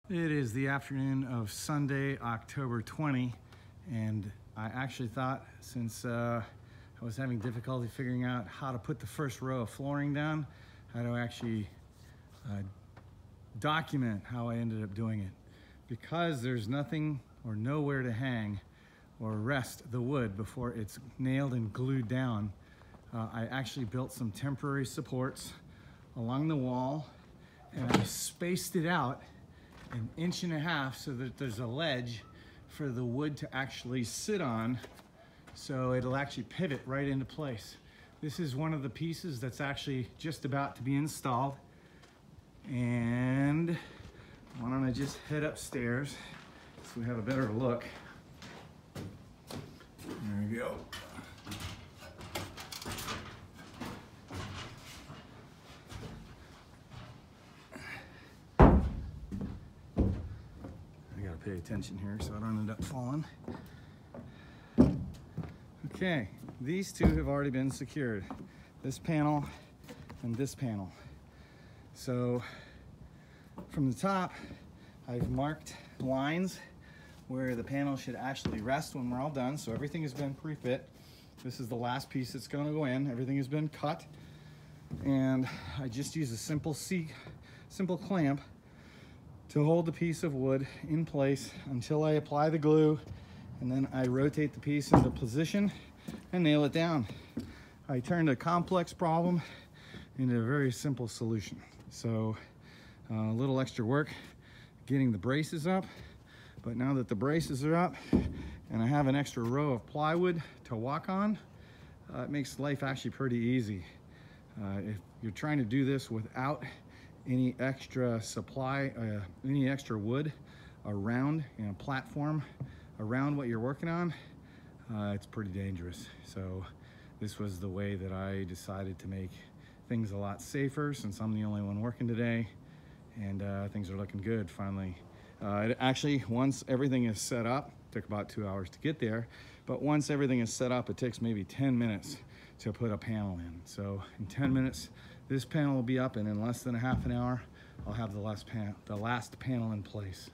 It is the afternoon of Sunday, October 20, and I actually thought, since I was having difficulty figuring out how to put the first row of flooring down, how to actually document how I ended up doing it. Because there's nothing or nowhere to hang or rest the wood before it's nailed and glued down, I actually built some temporary supports along the wall, and I spaced it out 1.5 inches so that there's a ledge for the wood to actually sit on, so it'll actually pivot right into place. This is one of the pieces that's actually just about to be installed, and why don't I just head upstairs so we have a better look. There we go. Pay attention here so I don't end up falling. Okay, these two have already been secured. This panel and this panel. So from the top, I've marked lines where the panel should actually rest when we're all done. So everything has been pre-fit. This is the last piece that's going to go in. Everything has been cut. And I just use a simple clamp to hold the piece of wood in place until I apply the glue, and then I rotate the piece into position and nail it down. I turned a complex problem into a very simple solution. So a little extra work getting the braces up, but now that the braces are up and I have an extra row of plywood to walk on, it makes life actually pretty easy. If you're trying to do this without any extra supply, any extra wood around, platform around what you're working on, it's pretty dangerous. So this was the way that I decided to make things a lot safer, since I'm the only one working today, and things are looking good finally. Actually, once everything is set up, took about 2 hours to get there, but once everything is set up, it takes maybe 10 minutes to put a panel in. So in 10 minutes, this panel will be up, and in less than a half an hour, I'll have the last panel in place.